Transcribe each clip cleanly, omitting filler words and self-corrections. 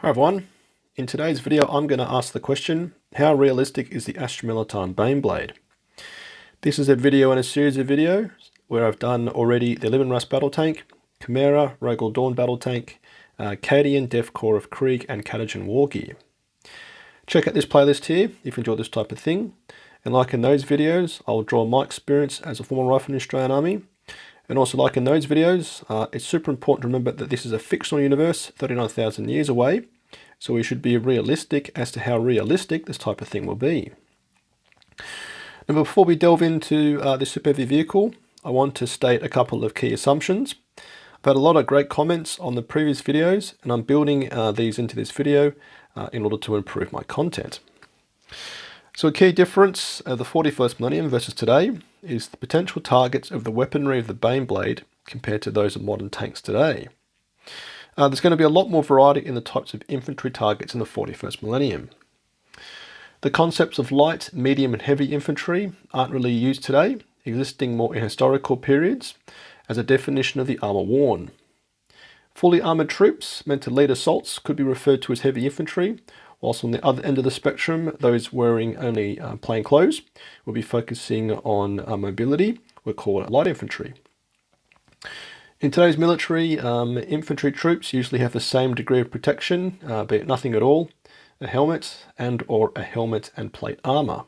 Hi everyone, in today's video I'm going to ask the question, how realistic is the Astra Militarum Baneblade? This is a video in a series of videos where I've done already the Living Rust Battle Tank, Chimera, Rogal Dawn Battle Tank, Cadian, Death Corps of Krieg and Catagen War Gear. Check out this playlist here if you enjoy this type of thing, and like in those videos I'll draw my experience as a former rifle in the Australian Army. And also, like in those videos, it's super important to remember that this is a fictional universe 39,000 years away, so we should be realistic as to how realistic this type of thing will be. Now, before we delve into this super heavy vehicle, I want to state a couple of key assumptions. I've had a lot of great comments on the previous videos, and I'm building these into this video in order to improve my content. So a key difference of the 41st millennium versus today is the potential targets of the weaponry of the Baneblade compared to those of modern tanks today. There's going to be a lot more variety in the types of infantry targets in the 41st millennium. The concepts of light, medium and heavy infantry aren't really used today, existing more in historical periods as a definition of the armour worn. Fully armoured troops meant to lead assaults could be referred to as heavy infantry, whilst on the other end of the spectrum, those wearing only plain clothes will be focusing on mobility, we're called light infantry. In today's military, infantry troops usually have the same degree of protection, be it nothing at all, a helmet or a helmet and plate armour.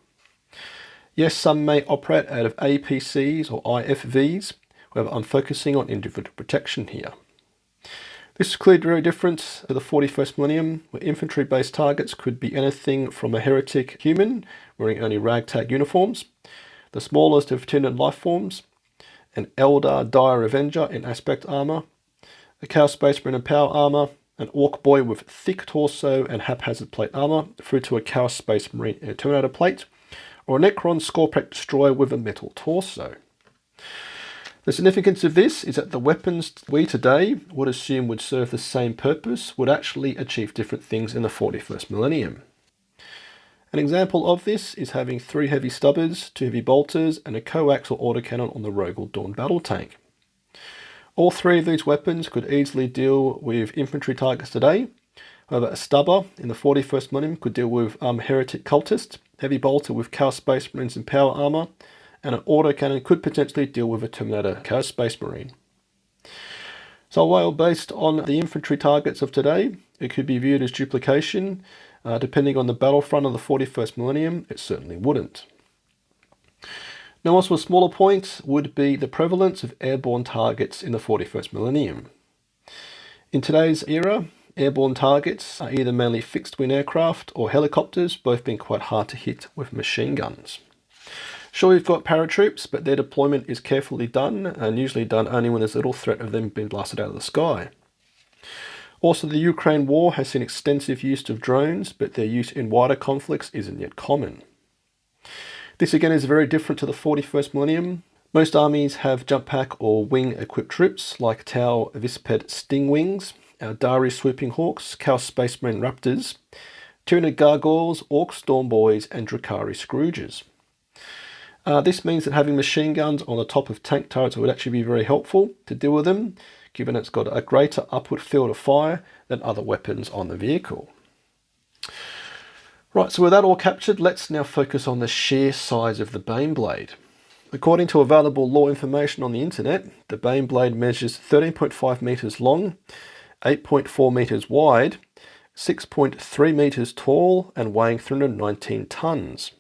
Yes, some may operate out of APCs or IFVs, however I'm focusing on individual protection here. This is clearly very different to the 41st millennium, where infantry-based targets could be anything from a heretic human wearing only ragtag uniforms, the smallest of tended life forms, an Eldar dire avenger in aspect armour, a Chaos Space Marine in power armour, an Orc boy with thick torso and haphazard plate armour, through to a Chaos Space Marine in a Terminator plate, or a Necron Scorpack destroyer with a metal torso. The significance of this is that the weapons we today would assume would serve the same purpose would actually achieve different things in the 41st millennium. An example of this is having 3 heavy stubbers, 2 heavy bolters and a co-axial autocannon on the Rogal Dawn Battle Tank. All 3 of these weapons could easily deal with infantry targets today. However, a stubber in the 41st millennium could deal with heretic cultists, heavy bolter with Chaos Space Marines in power armour, and an autocannon could potentially deal with a Terminator Chaos Space Marine. So while based on the infantry targets of today, it could be viewed as duplication. Depending on the battlefront of the 41st millennium, it certainly wouldn't. Now, also a smaller point would be the prevalence of airborne targets in the 41st millennium. In today's era, airborne targets are either mainly fixed-wing aircraft or helicopters, both being quite hard to hit with machine guns. Sure, we've got paratroops, but their deployment is carefully done and usually done only when there's little threat of them being blasted out of the sky. Also, the Ukraine war has seen extensive use of drones, but their use in wider conflicts isn't yet common. This again is very different to the 41st millennium. Most armies have jump pack or wing equipped troops like Tau Visped Stingwings, Dari Swooping Hawks, Chaos Space Marine Raptors, Tyranid Gargoyles, Orc Storm Boys and Drakari Scrooges. This means that having machine guns on the top of tank turrets would actually be very helpful to deal with them, given it's got a greater upward field of fire than other weapons on the vehicle. Right, so with that all captured, let's now focus on the sheer size of the Baneblade. According to available lore information on the internet, the Baneblade measures 13.5 metres long, 8.4 metres wide, 6.3 metres tall and weighing 319 tonnes.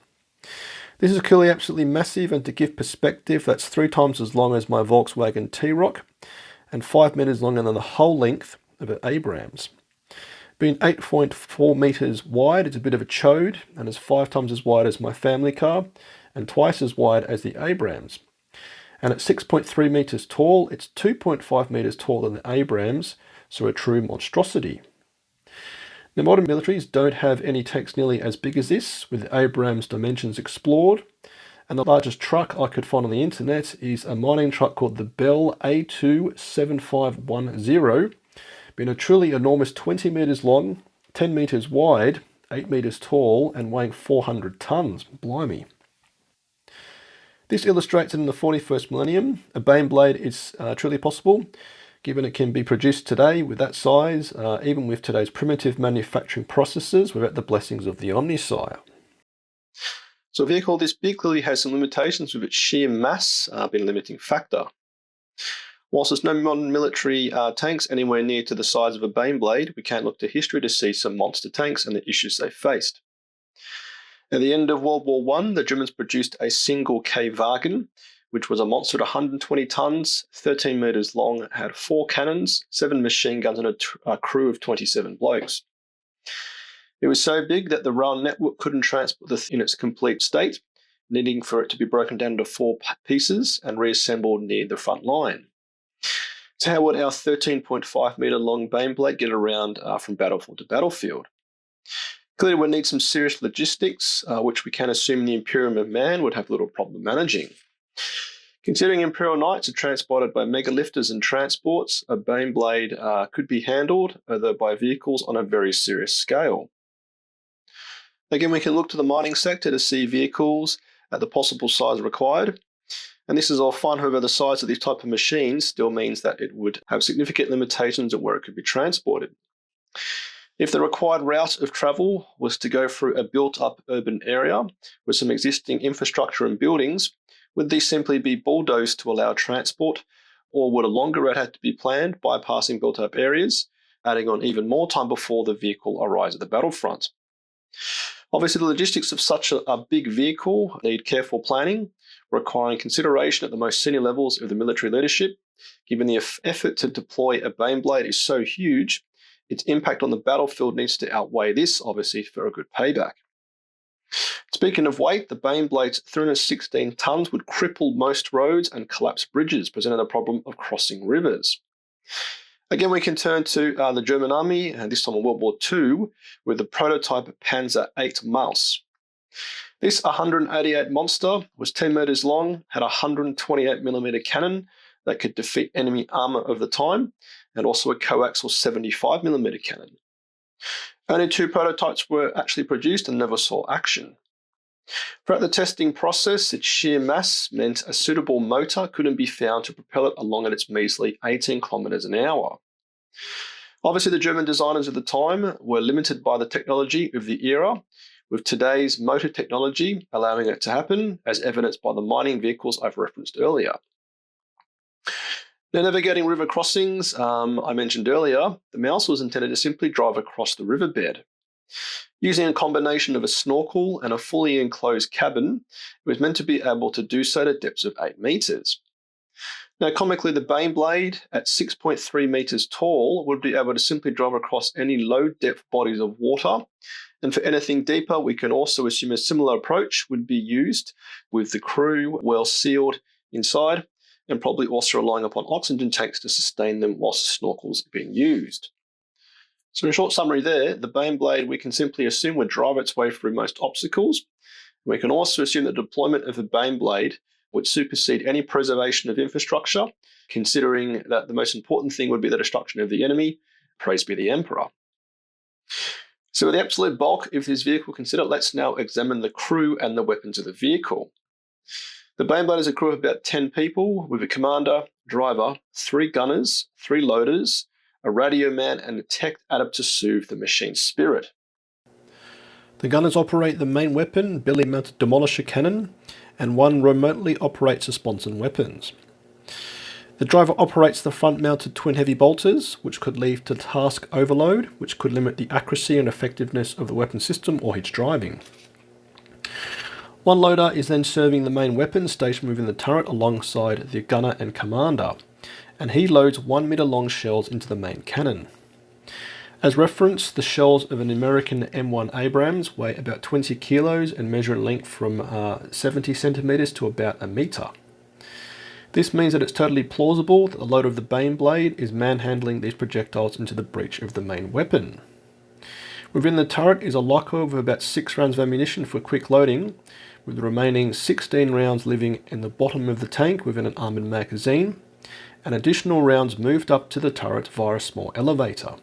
This is clearly absolutely massive, and to give perspective, that's 3 times as long as my Volkswagen T-Roc and 5 metres longer than the whole length of an Abrams. Being 8.4 metres wide, it's a bit of a chode, and is 5 times as wide as my family car and twice as wide as the Abrams. And at 6.3 metres tall, it's 2.5 metres taller than the Abrams, so a true monstrosity. Now, modern militaries don't have any tanks nearly as big as this, with the Abrams dimensions explored, and the largest truck I could find on the internet is a mining truck called the Bell A27510, being a truly enormous 20 metres long, 10 metres wide, 8 metres tall, and weighing 400 tonnes. Blimey. This illustrates that in the 41st millennium, a Baneblade is truly possible, given it can be produced today with that size, even with today's primitive manufacturing processes without the blessings of the Omnisire. So a vehicle this big clearly has some limitations with its sheer mass being a limiting factor. Whilst there's no modern military tanks anywhere near to the size of a Baneblade, we can look to history to see some monster tanks and the issues they faced. At the end of World War I, the Germans produced a single K-Wagen, which was a monster at 120 tons, 13 metres long, had 4 cannons, 7 machine guns, and a crew of 27 blokes. It was so big that the rail network couldn't transport it in its complete state, needing for it to be broken down into 4 pieces and reassembled near the front line. So how would our 13.5 metre long Baneblade get around from battlefield to battlefield? Clearly we'd need some serious logistics, which we can assume the Imperium of Man would have little problem managing. Considering Imperial Knights are transported by megalifters and transports, a Baneblade could be handled either by vehicles on a very serious scale. Again, we can look to the mining sector to see vehicles at the possible size required. And this is all fine, however, the size of this type of machine still means that it would have significant limitations of where it could be transported. If the required route of travel was to go through a built-up urban area with some existing infrastructure and buildings, would these simply be bulldozed to allow transport, or would a longer route have to be planned, bypassing built-up areas, adding on even more time before the vehicle arrives at the battlefront? Obviously, the logistics of such a big vehicle need careful planning, requiring consideration at the most senior levels of the military leadership. Given the effort to deploy a Baneblade is so huge, its impact on the battlefield needs to outweigh this, obviously, for a good payback. Speaking of weight, the Baneblade's 316 tons would cripple most roads and collapse bridges, presenting a problem of crossing rivers. Again, we can turn to the German army, and this time in World War II, with the prototype Panzer VIII Maus. This 188 monster was 10 metres long, had a 128mm cannon that could defeat enemy armour of the time, and also a coaxial 75mm cannon. Only 2 prototypes were actually produced and never saw action. Throughout the testing process, its sheer mass meant a suitable motor couldn't be found to propel it along at its measly 18 kilometres an hour. Obviously, the German designers of the time were limited by the technology of the era, with today's motor technology allowing it to happen, as evidenced by the mining vehicles I've referenced earlier. Now, navigating river crossings, I mentioned earlier, the Maus was intended to simply drive across the riverbed. Using a combination of a snorkel and a fully enclosed cabin, it was meant to be able to do so at depths of 8 metres. Now, comically, the Baneblade, at 6.3 metres tall, would be able to simply drive across any low-depth bodies of water, and for anything deeper, we can also assume a similar approach would be used with the crew well sealed inside, and probably also relying upon oxygen tanks to sustain them whilst the snorkels are being used. So in short summary there, the Baneblade we can simply assume would drive its way through most obstacles. We can also assume that deployment of the Baneblade would supersede any preservation of infrastructure, considering that the most important thing would be the destruction of the enemy, praise be the Emperor. So with the absolute bulk of this vehicle considered, let's now examine the crew and the weapons of the vehicle. The Baneblade is a crew of about 10 people, with a commander, driver, 3 gunners, 3 loaders, a radio man, and a tech adept to soothe the machine's spirit. The gunners operate the main weapon, belly-mounted Demolisher cannon, and one remotely operates the Sponson weapons. The driver operates the front-mounted twin heavy bolters, which could lead to task overload, which could limit the accuracy and effectiveness of the weapon system or its driving. One loader is then serving the main weapon stationed within the turret alongside the gunner and commander, and he loads 1 metre long shells into the main cannon. As reference, the shells of an American M1 Abrams weigh about 20 kilos and measure in length from 70 centimetres to about 1 metre. This means that it's totally plausible that the loader of the Baneblade is manhandling these projectiles into the breech of the main weapon. Within the turret is a locker of about 6 rounds of ammunition for quick loading, with the remaining 16 rounds living in the bottom of the tank within an armoured magazine, and additional rounds moved up to the turret via a small elevator.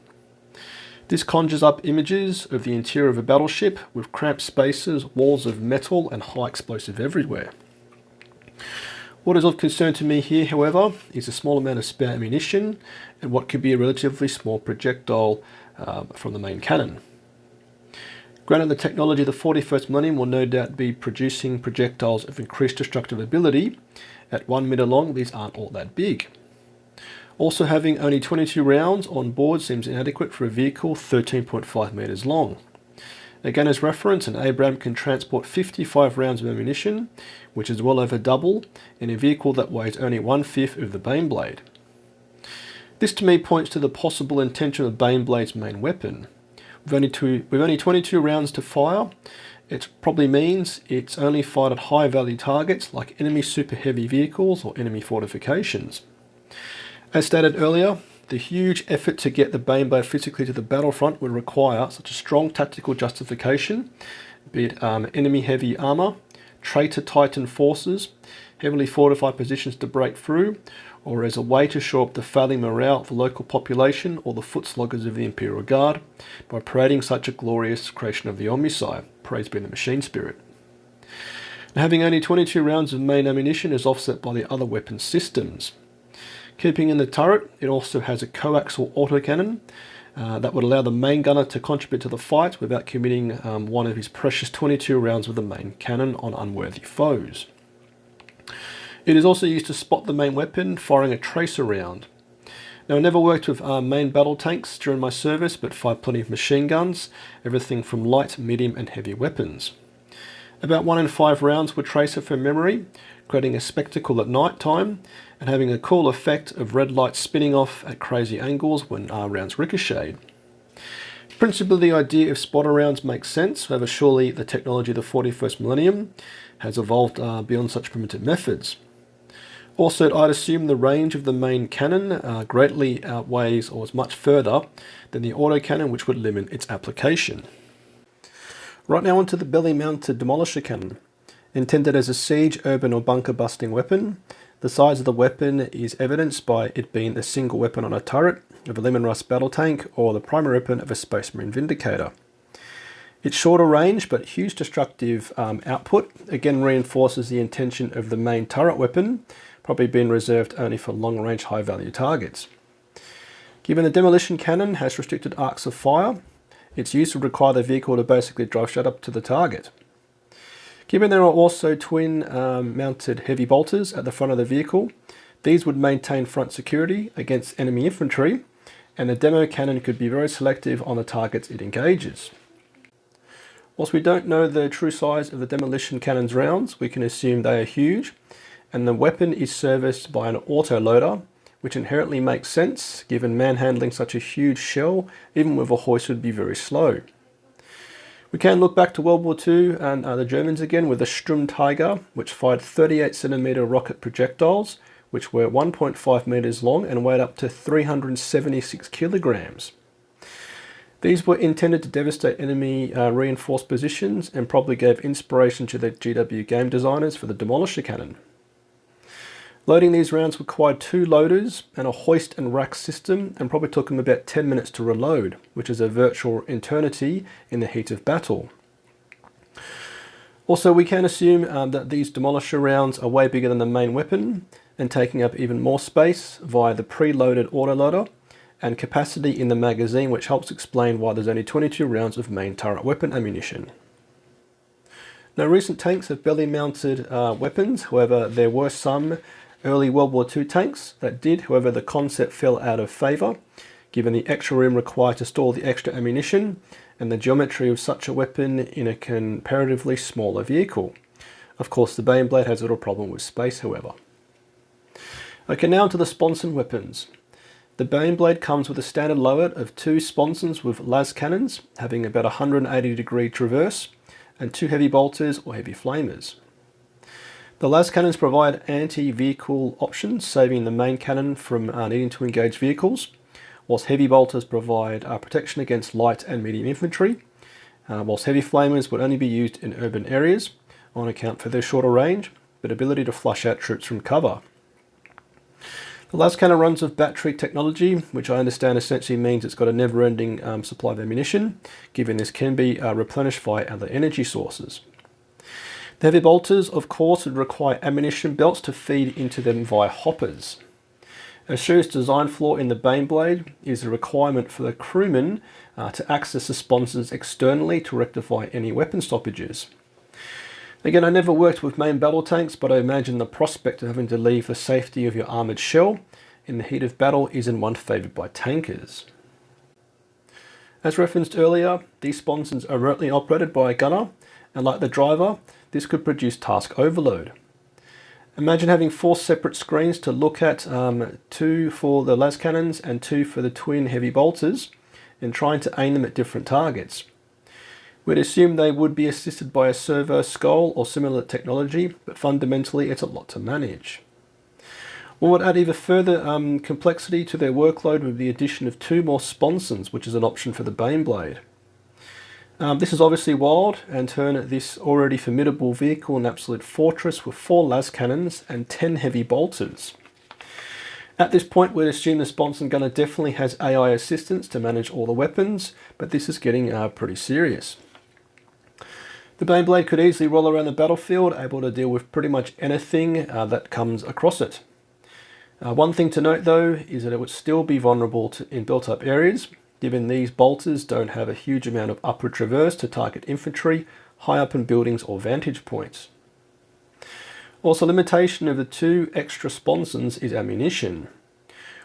This conjures up images of the interior of a battleship with cramped spaces, walls of metal and high explosive everywhere. What is of concern to me here, however, is a small amount of spare ammunition and what could be a relatively small projectile from the main cannon. Granted, the technology of the 41st millennium will no doubt be producing projectiles of increased destructive ability. At 1 meter long, these aren't all that big. Also, having only 22 rounds on board seems inadequate for a vehicle 13.5 meters long. Again, as reference, an Abrams can transport 55 rounds of ammunition, which is well over double, in a vehicle that weighs only 1/5 of the Baneblade. This to me points to the possible intention of Baneblade's main weapon. With only 22 rounds to fire, it probably means it's only fired at high value targets like enemy super heavy vehicles or enemy fortifications. As stated earlier, the huge effort to get the Baneblade physically to the battlefront would require such a strong tactical justification, be it enemy heavy armour, traitor Titan forces, heavily fortified positions to break through, or as a way to shore up the failing morale of the local population or the foot sloggers of the Imperial Guard by parading such a glorious creation of the Omnissiah, praise be the machine spirit. Now, having only 22 rounds of main ammunition is offset by the other weapon systems. Keeping in the turret, it also has a coaxial autocannon that would allow the main gunner to contribute to the fight without committing one of his precious 22 rounds with the main cannon on unworthy foes. It is also used to spot the main weapon, firing a tracer round. Now, I never worked with main battle tanks during my service, but fired plenty of machine guns, everything from light, medium and heavy weapons. About 1 in 5 rounds would tracer from memory, creating a spectacle at night time and having a cool effect of red light spinning off at crazy angles when rounds ricocheted. Principally, the idea of spotter rounds makes sense, however surely the technology of the 41st millennium has evolved beyond such primitive methods. Also, I'd assume the range of the main cannon greatly outweighs or is much further than the autocannon, which would limit its application. Right now onto the belly-mounted Demolisher cannon. Intended as a siege, urban or bunker busting weapon, the size of the weapon is evidenced by it being a single weapon on a turret of a Lemon Rust battle tank or the primary weapon of a Space Marine Vindicator. Its shorter range but huge destructive output again reinforces the intention of the main turret weapon, probably being reserved only for long-range high-value targets. Given the demolition cannon has restricted arcs of fire, its use would require the vehicle to basically drive straight up to the target. Given there are also twin mounted heavy bolters at the front of the vehicle, these would maintain front security against enemy infantry, and the demo cannon could be very selective on the targets it engages. Whilst we don't know the true size of the demolition cannon's rounds, we can assume they are huge, and the weapon is serviced by an autoloader, which inherently makes sense given manhandling such a huge shell, even with a hoist, would be very slow. We can look back to World War II and the Germans again with the Sturm Tiger, which fired 38cm rocket projectiles, which were 1.5 meters long and weighed up to 376 kilograms. These were intended to devastate enemy reinforced positions and probably gave inspiration to the GW game designers for the Demolisher cannon. Loading these rounds required 2 loaders and a hoist and rack system, and probably took them about 10 minutes to reload, which is a virtual eternity in the heat of battle. Also, we can assume that these Demolisher rounds are way bigger than the main weapon and taking up even more space via the preloaded autoloader and capacity in the magazine, which helps explain why there's only 22 rounds of main turret weapon ammunition. Now, recent tanks have belly-mounted weapons, however there were some early World War II tanks that did, however the concept fell out of favour given the extra room required to store the extra ammunition and the geometry of such a weapon in a comparatively smaller vehicle. Of course, the Baneblade has a little problem with space, however. Okay, now onto the Sponson weapons. The Baneblade comes with a standard load of 2 Sponsons with las cannons, having about 180 degree traverse, and 2 heavy bolters or heavy flamers. The las cannons provide anti-vehicle options, saving the main cannon from needing to engage vehicles, whilst heavy bolters provide protection against light and medium infantry, whilst heavy flamers would only be used in urban areas on account for their shorter range, but ability to flush out troops from cover. The las cannon runs with battery technology, which I understand essentially means it's got a never-ending supply of ammunition, given this can be replenished by other energy sources. The heavy bolters, of course, would require ammunition belts to feed into them via hoppers. A serious design flaw in the Baneblade is a requirement for the crewman to access the sponsons externally to rectify any weapon stoppages. Again, I never worked with main battle tanks, but I imagine the prospect of having to leave the safety of your armoured shell in the heat of battle isn't one favoured by tankers. As referenced earlier, these sponsons are remotely operated by a gunner, and like the driver, this could produce task overload. Imagine having 4 separate screens to look at, 2 for the las cannons and 2 for the twin heavy bolters, and trying to aim them at different targets. We'd assume they would be assisted by a servo skull or similar technology, but fundamentally it's a lot to manage. What would add even further complexity to their workload with the addition of 2 more sponsons, which is an option for the Baneblade. This is obviously wild and turn this already formidable vehicle an absolute fortress with 4 las cannons and 10 heavy bolters. At this point, we'd assume the Sponson gunner definitely has AI assistance to manage all the weapons, but this is getting pretty serious. The Baneblade could easily roll around the battlefield, able to deal with pretty much anything that comes across it. One thing to note though is that it would still be vulnerable in built-up areas, given these bolters don't have a huge amount of upward traverse to target infantry high up in buildings or vantage points. Also, limitation of the 2 extra sponsons is ammunition.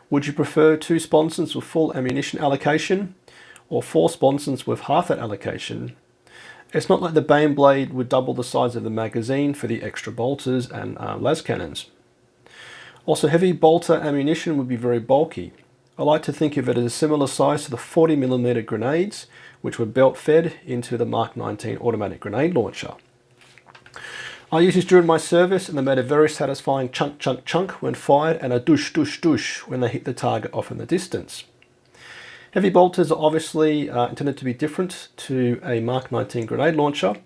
Would you prefer 2 sponsons with full ammunition allocation or 4 sponsons with half that allocation? It's not like the Baneblade would double the size of the magazine for the extra bolters and las cannons. Also, heavy bolter ammunition would be very bulky. I like to think of it as a similar size to the 40mm grenades, which were belt fed into the Mark 19 automatic grenade launcher. I used this during my service and they made a very satisfying chunk chunk chunk when fired and a douche douche douche when they hit the target off in the distance. Heavy bolters are obviously intended to be different to a Mark 19 grenade launcher.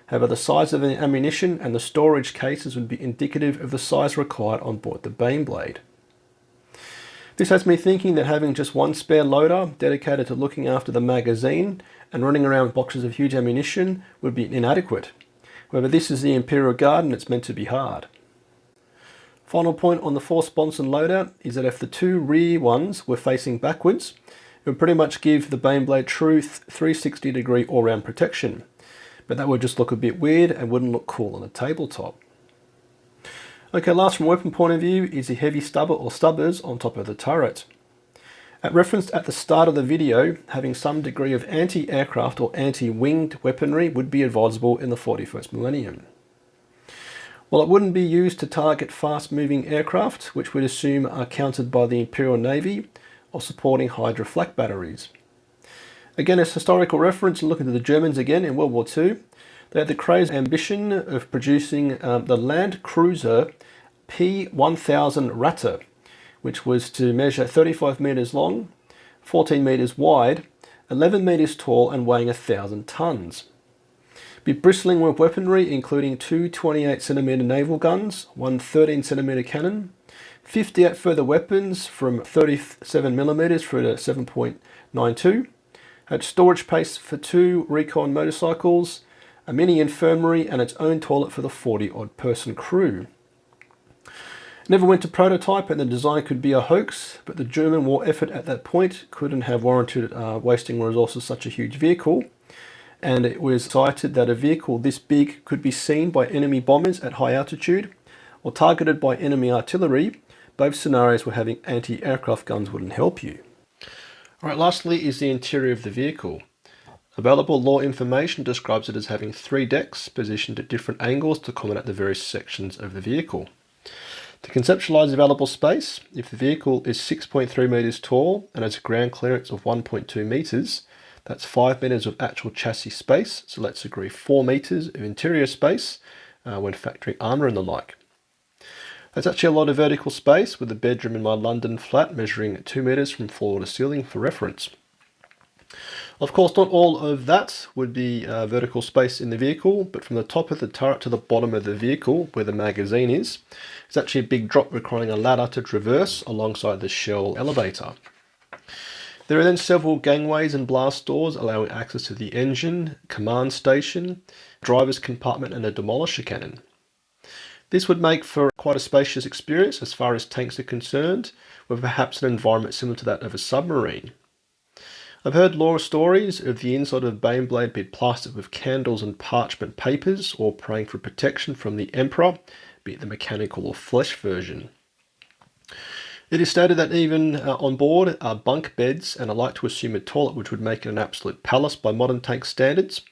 However, the size of the ammunition and the storage cases would be indicative of the size required on board the Baneblade. This has me thinking that having just 1 spare loader dedicated to looking after the magazine and running around with boxes of huge ammunition would be inadequate. However, this is the Imperial Guard and it's meant to be hard. Final point on the 4 sponson loader is that if the 2 rear ones were facing backwards, it would pretty much give the Baneblade true 360-degree all-round protection. But that would just look a bit weird and wouldn't look cool on a tabletop. Okay, last from a weapon point of view is the heavy stubber or stubbers on top of the turret. As referenced at the start of the video, having some degree of anti-aircraft or anti-winged weaponry would be advisable in the 41st millennium. While it wouldn't be used to target fast-moving aircraft, which we'd assume are countered by the Imperial Navy or supporting Hydra flak batteries. Again, as historical reference, and looking to the Germans again in World War II, they had the crazy ambition of producing the Land Cruiser P1000 Ratter, which was to measure 35 meters long, 14 meters wide, 11 meters tall and weighing 1,000 tons. Be bristling with weaponry including 2 28cm naval guns, 1 13cm cannon, 58 further weapons from 37mm through to 7.92, had storage space for 2 recon motorcycles, a mini infirmary and its own toilet for the 40-odd person crew. Never went to prototype and the design could be a hoax, but the German war effort at that point couldn't have warranted wasting resources such a huge vehicle, and it was cited that a vehicle this big could be seen by enemy bombers at high altitude or targeted by enemy artillery, both scenarios where having anti-aircraft guns wouldn't help you. Alright, lastly is the interior of the vehicle. Available law information describes it as having 3 decks positioned at different angles to accommodate the various sections of the vehicle. To conceptualize available space, if the vehicle is 6.3 meters tall and has a ground clearance of 1.2 meters, that's 5 meters of actual chassis space, so let's agree 4 meters of interior space when factoring armor and the like. That's actually a lot of vertical space, with the bedroom in my London flat measuring 2 meters from floor to ceiling for reference. Of course, not all of that would be vertical space in the vehicle, but from the top of the turret to the bottom of the vehicle, where the magazine is, it's actually a big drop requiring a ladder to traverse alongside the shell elevator. There are then several gangways and blast doors allowing access to the engine, command station, driver's compartment and a Demolisher cannon. This would make for quite a spacious experience as far as tanks are concerned, with perhaps an environment similar to that of a submarine. I've heard lore stories of the inside of Baneblade being plastered with candles and parchment papers, or praying for protection from the Emperor, be it the mechanical or flesh version. It is stated that even on board are bunk beds, and I like to assume a toilet, which would make it an absolute palace by modern tank standards,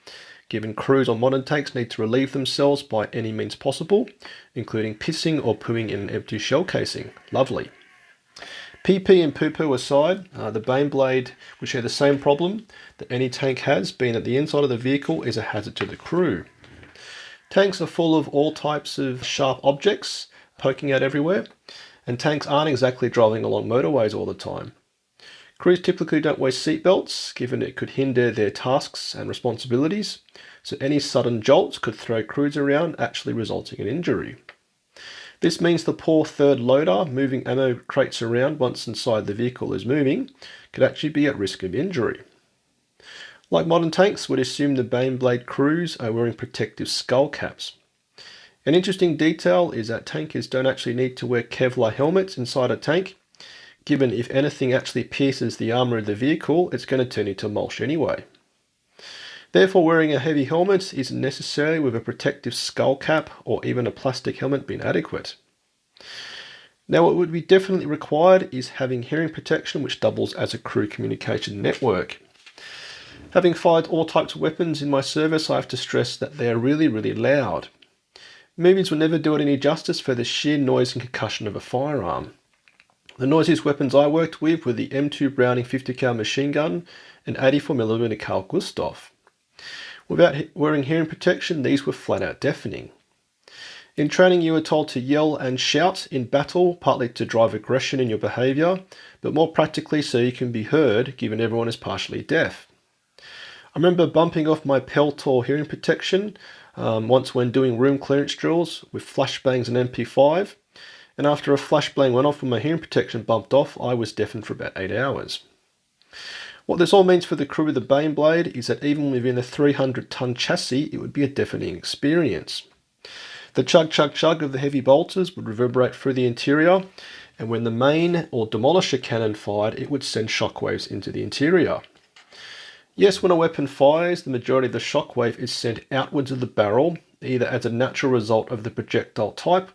given crews on modern tanks need to relieve themselves by any means possible, including pissing or pooing in an empty shell casing. Lovely. PP and poo-poo aside, the Baneblade would share the same problem that any tank has, being that the inside of the vehicle is a hazard to the crew. Tanks are full of all types of sharp objects poking out everywhere, and tanks aren't exactly driving along motorways all the time. Crews typically don't wear seatbelts, given it could hinder their tasks and responsibilities, so any sudden jolts could throw crews around, actually resulting in injury. This means the poor third loader moving ammo crates around once inside the vehicle is moving could actually be at risk of injury. Like modern tanks, we'd assume the Baneblade crews are wearing protective skull caps. An interesting detail is that tankers don't actually need to wear Kevlar helmets inside a tank, given if anything actually pierces the armour of the vehicle, it's going to turn into mulch anyway. Therefore, wearing a heavy helmet isn't necessary, with a protective skull cap or even a plastic helmet being adequate. Now, what would be definitely required is having hearing protection, which doubles as a crew communication network. Having fired all types of weapons in my service, I have to stress that they are really, really loud. Movies will never do it any justice for the sheer noise and concussion of a firearm. The noisiest weapons I worked with were the M2 Browning 50 cal machine gun and 84mm Carl Gustav. Without wearing hearing protection, these were flat out deafening. In training, you were told to yell and shout in battle, partly to drive aggression in your behaviour, but more practically so you can be heard, given everyone is partially deaf. I remember bumping off my Peltor hearing protection once when doing room clearance drills with flashbangs and MP5, and after a flashbang went off and my hearing protection bumped off, I was deafened for about 8 hours. What this all means for the crew of the Baneblade is that even within a 300-ton chassis, it would be a deafening experience. The chug chug chug of the heavy bolters would reverberate through the interior, and when the main or Demolisher cannon fired, it would send shockwaves into the interior. Yes, when a weapon fires, the majority of the shockwave is sent outwards of the barrel, either as a natural result of the projectile type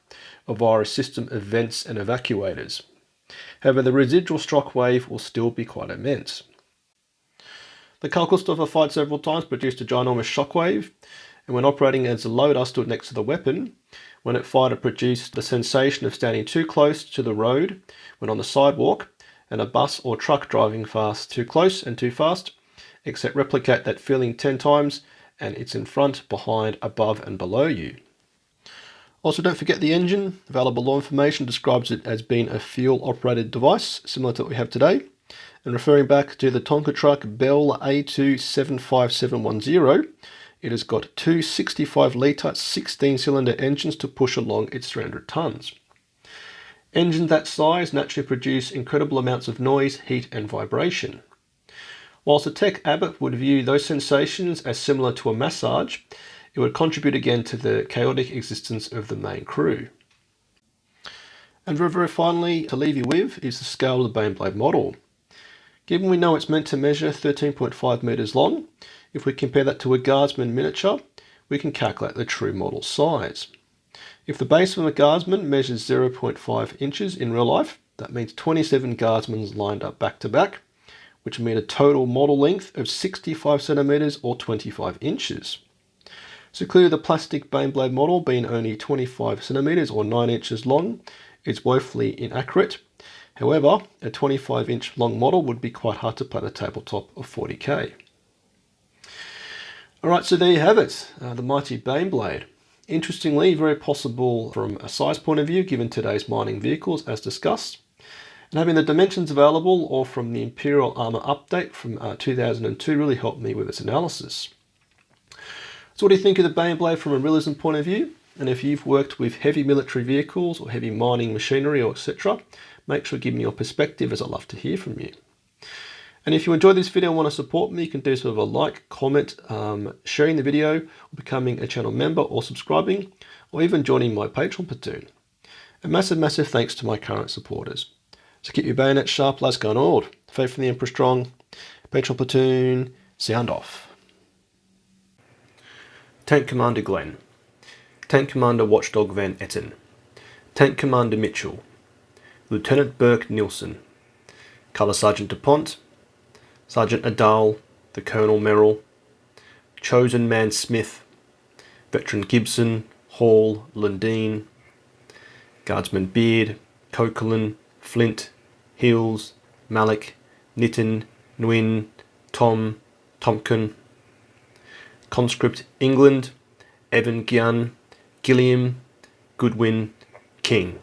or via a system of vents and evacuators. However, the residual shockwave will still be quite immense. The Carl Gustav fired several times produced a ginormous shockwave, and when operating as a loader stood next to the weapon, when it fired it produced the sensation of standing too close to the road when on the sidewalk, and a bus or truck driving fast too close and too fast, except replicate that feeling 10 times and it's in front, behind, above and below you. Also, don't forget the engine. Available law information describes it as being a fuel-operated device, similar to what we have today. And referring back to the Tonka truck Bell A2 75710, it has got two 65-litre 16-cylinder engines to push along its 300 tonnes. Engines that size naturally produce incredible amounts of noise, heat and vibration. Whilst the Tech Abbott would view those sensations as similar to a massage, it would contribute again to the chaotic existence of the main crew. And very finally, to leave you with, is the scale of the Baneblade model. Given we know it's meant to measure 13.5 metres long, if we compare that to a guardsman miniature, we can calculate the true model size. If the base of a guardsman measures 0.5 inches in real life, that means 27 guardsmen lined up back to back, which mean a total model length of 65 centimetres or 25 inches. So clearly the plastic Baneblade model, being only 25 centimetres or 9 inches long, is woefully inaccurate. However, a 25-inch long model would be quite hard to play at a tabletop of 40k. Alright, so there you have it, the mighty Baneblade. Interestingly, very possible from a size point of view given today's mining vehicles as discussed. And having the dimensions available or from the Imperial Armour update from 2002 really helped me with its analysis. So what do you think of the Baneblade from a realism point of view? And if you've worked with heavy military vehicles or heavy mining machinery or etc., make sure to give me your perspective, as I'd love to hear from you. And if you enjoyed this video and want to support me, you can do so with a like, comment, sharing the video, or becoming a channel member or subscribing, or even joining my Patreon platoon. A massive thanks to my current supporters. So keep your bayonet sharp, lads, going onward. Faith in the Emperor strong. Patreon platoon, sound off. Tank Commander Glenn. Tank Commander Watchdog Van Etten. Tank Commander Mitchell. Lieutenant Burke Nielsen. Colour Sergeant DuPont. Sergeant Adal. The Colonel Merrill. Chosen Man Smith. Veteran Gibson. Hall. Lundeen. Guardsman Beard. Coquelin. Flint. Hills. Malik. Nitton. Nguyen. Tom. Tompkin. Conscript England. Evan Gyan. Gilliam. Goodwin. King.